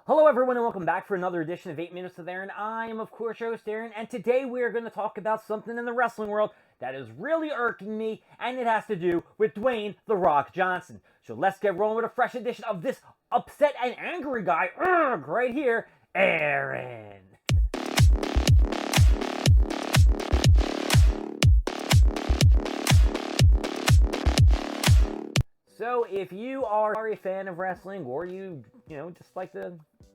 Hello everyone and welcome back for another edition of 8 Minutes with Aaron. I am of course your host Aaron, and today we are going to talk about something in the wrestling world that is really irking me, and it has to do with Dwayne "The Rock" Johnson. So let's get rolling with a fresh edition of this upset and angry guy, right here, Aaron. So if you are a fan of wrestling, or you just like to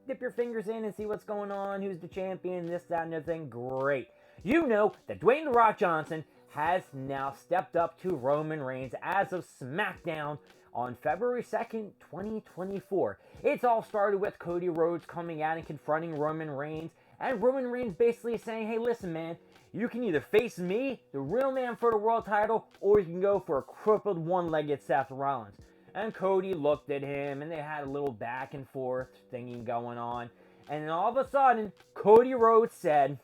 dip your fingers in and see what's going on, who's the champion, this, that, and the other thing, great. You know that Dwayne "The Rock" Johnson has now stepped up to Roman Reigns as of SmackDown on February 2nd, 2024. It's all started with Cody Rhodes coming out and confronting Roman Reigns, and Roman Reigns basically saying, hey, listen, man, you can either face me, the real man for the world title, or you can go for a crippled one-legged Seth Rollins. And Cody looked at him, and they had a little back and forth thingy going on. And then all of a sudden, Cody Rhodes said,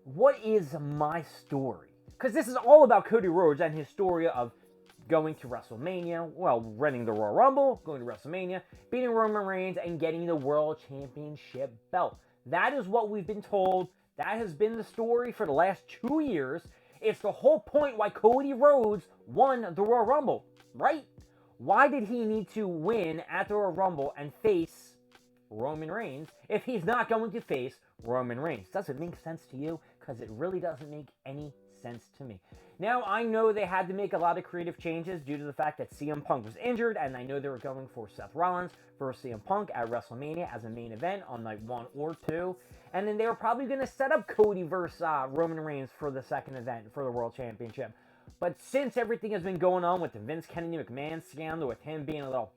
what is my story? Because this is all about Cody Rhodes and his story of going to WrestleMania, winning the Royal Rumble, going to WrestleMania, beating Roman Reigns, and getting the World Championship belt. That is what we've been told. That has been the story for the last 2 years. It's the whole point why Cody Rhodes won the Royal Rumble, right? Why did he need to win at the Royal Rumble and face Roman Reigns if he's not going to face Roman Reigns? Does it make sense to you? Because it really doesn't make any sense to me. Now, I know they had to make a lot of creative changes due to the fact that CM Punk was injured, and I know they were going for Seth Rollins versus CM Punk at WrestleMania as a main event on night 1 or 2. And then they were probably going to set up Cody versus Roman Reigns for the second event for the World Championship. But since everything has been going on with the Vince Kennedy McMahon scandal, with him being a little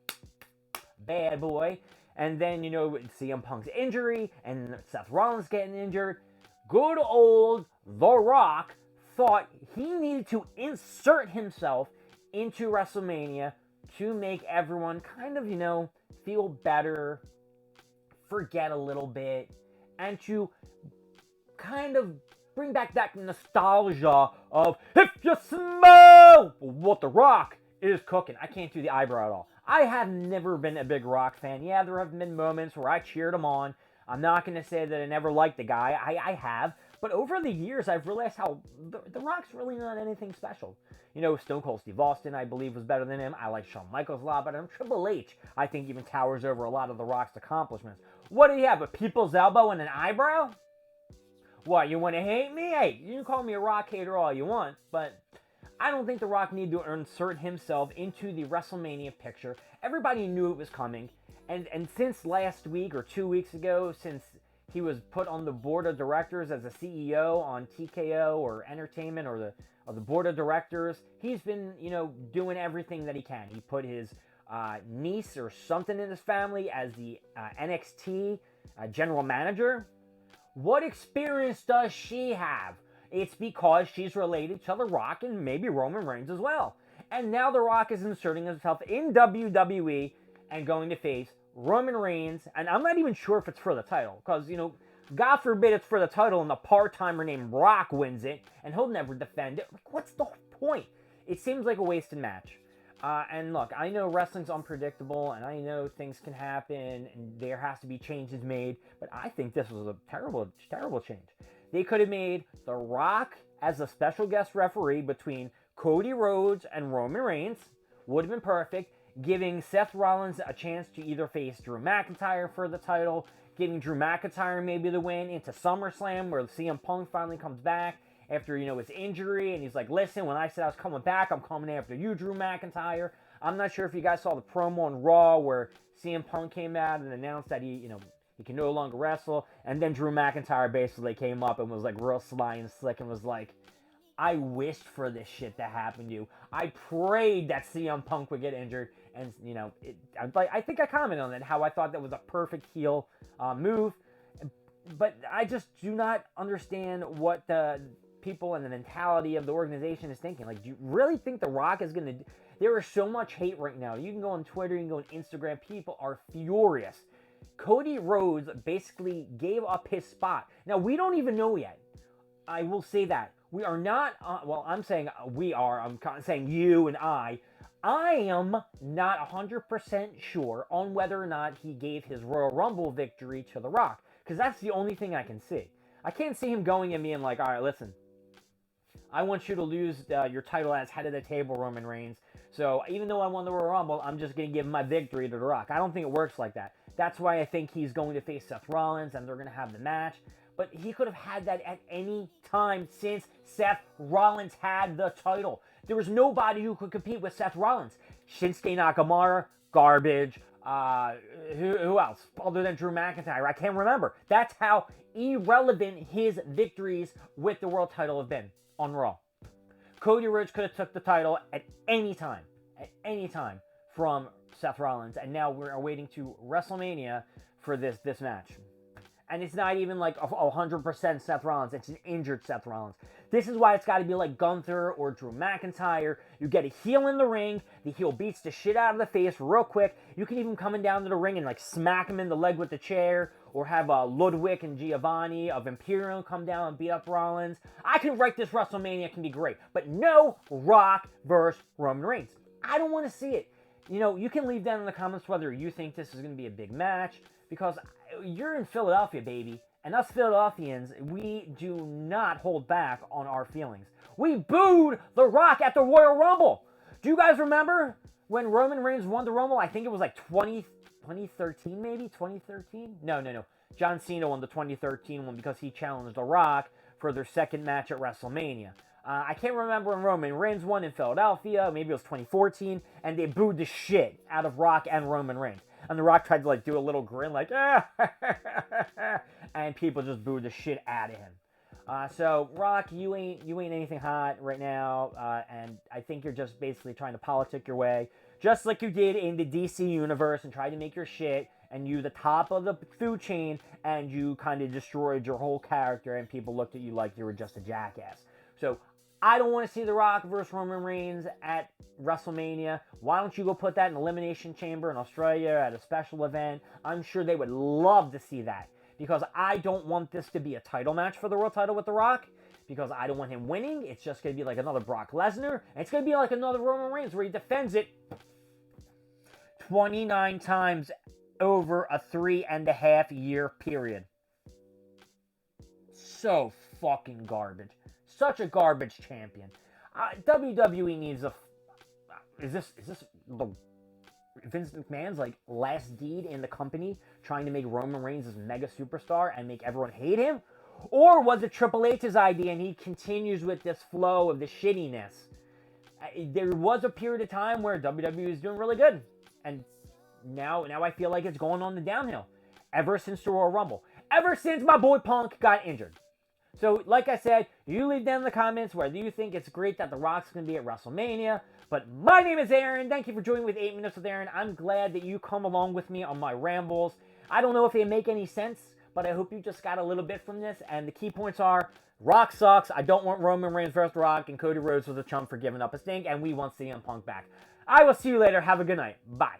bad boy, and then, CM Punk's injury, and Seth Rollins getting injured, good old The Rock thought he needed to insert himself into WrestleMania to make everyone kind of, feel better, forget a little bit, and to kind of bring back that nostalgia of, if you smell what The Rock is cooking. I can't do the eyebrow at all. I have never been a big Rock fan. Yeah, there have been moments where I cheered him on. I'm not going to say that I never liked the guy. I have. But over the years, I've realized how the Rock's really not anything special. Stone Cold Steve Austin, I believe, was better than him. I like Shawn Michaels a lot better than him. Triple H, I think, even towers over a lot of The Rock's accomplishments. What do you have, a people's elbow and an eyebrow? What, you want to hate me? Hey, you can call me a Rock hater all you want, but I don't think The Rock needed to insert himself into the WrestleMania picture. Everybody knew it was coming. And since last week or 2 weeks ago, since he was put on the board of directors as a CEO on TKO or Entertainment or the board of directors, he's been, doing everything that he can. He put his niece or something in his family as the NXT general manager. What experience does she have? It's because she's related to The Rock and maybe Roman Reigns as well. And now The Rock is inserting himself in WWE and going to face Roman Reigns, and I'm not even sure if it's for the title, because, God forbid it's for the title and the part-timer named Rock wins it, and he'll never defend it. What's the point? It seems like a wasted match. And look, I know wrestling's unpredictable, and I know things can happen, and there has to be changes made, but I think this was a terrible, terrible change. They could have made The Rock as a special guest referee between Cody Rhodes and Roman Reigns. Would have been perfect. Giving Seth Rollins a chance to either face Drew McIntyre for the title, giving Drew McIntyre maybe the win into SummerSlam, where CM Punk finally comes back after, his injury, and he's like, listen, when I said I was coming back, I'm coming after you, Drew McIntyre. I'm not sure if you guys saw the promo on Raw where CM Punk came out and announced that he can no longer wrestle, and then Drew McIntyre basically came up and was like real sly and slick and was like, I wished for this shit to happen to you. I prayed that CM Punk would get injured. And, I think I commented on that, how I thought that was a perfect heel move. But I just do not understand what the people and the mentality of the organization is thinking. Like, do you really think The Rock is going to... There is so much hate right now. You can go on Twitter, you can go on Instagram. People are furious. Cody Rhodes basically gave up his spot. Now, we don't even know yet. I will say that. We are not... I'm saying we are. I'm saying you and I I am not 100% sure on whether or not he gave his Royal Rumble victory to The Rock, because that's the only thing I can see. I can't see him going and being like, all right, listen, I want you to lose your title as head of the table, Roman Reigns. So even though I won the Royal Rumble, I'm just going to give my victory to The Rock. I don't think it works like that. That's why I think he's going to face Seth Rollins and they're going to have the match. But he could have had that at any time since Seth Rollins had the title. There was nobody who could compete with Seth Rollins. Shinsuke Nakamura, garbage. Who else? Other than Drew McIntyre, I can't remember. That's how irrelevant his victories with the world title have been on Raw. Cody Rhodes could have took the title at any time from Seth Rollins, and now we're waiting to WrestleMania for this match. And it's not even like 100% Seth Rollins. It's an injured Seth Rollins. This is why it's got to be like Gunther or Drew McIntyre. You get a heel in the ring. The heel beats the shit out of the face real quick. You can even come in down to the ring and like smack him in the leg with the chair. Or have Ludwig and Giovanni of Imperium come down and beat up Rollins. I can write this WrestleMania. It can be great. But no Rock versus Roman Reigns. I don't want to see it. You know, you can leave down in the comments whether you think this is going to be a big match. Because you're in Philadelphia, baby. And us Philadelphians, we do not hold back on our feelings. We booed The Rock at the Royal Rumble. Do you guys remember when Roman Reigns won the Rumble? I think it was like 2013 maybe? 2013? No. John Cena won the 2013 one because he challenged The Rock for their second match at WrestleMania. I can't remember when Roman Reigns won in Philadelphia. Maybe it was 2014. And they booed the shit out of Rock and Roman Reigns. And The Rock tried to like do a little grin like, and people just booed the shit out of him. So Rock, you ain't anything hot right now, and I think you're just basically trying to politic your way, just like you did in the DC universe, and tried to make your shit, and you the top of the food chain, and you kind of destroyed your whole character, and people looked at you like you were just a jackass. So I don't want to see The Rock versus Roman Reigns at WrestleMania. Why don't you go put that in Elimination Chamber in Australia at a special event? I'm sure they would love to see that. Because I don't want this to be a title match for the world title with The Rock. Because I don't want him winning. It's just going to be like another Brock Lesnar. And it's going to be like another Roman Reigns where he defends it 29 times over a 3.5 year period. So fucking garbage. Such a garbage champion. WWE needs a... Is this the Vince McMahon's like last deed in the company, trying to make Roman Reigns this mega superstar and make everyone hate him? Or was it Triple H's idea and he continues with this flow of the shittiness? There was a period of time where WWE was doing really good. And now I feel like it's going on the downhill. Ever since the Royal Rumble. Ever since my boy Punk got injured. So, like I said, you leave down in the comments whether you think it's great that The Rock's going to be at WrestleMania. But my name is Aaron. Thank you for joining with 8 Minutes with Aaron. I'm glad that you come along with me on my rambles. I don't know if they make any sense, but I hope you just got a little bit from this. And the key points are, Rock sucks. I don't want Roman Reigns versus Rock. And Cody Rhodes was a chump for giving up a stink. And we want CM Punk back. I will see you later. Have a good night. Bye.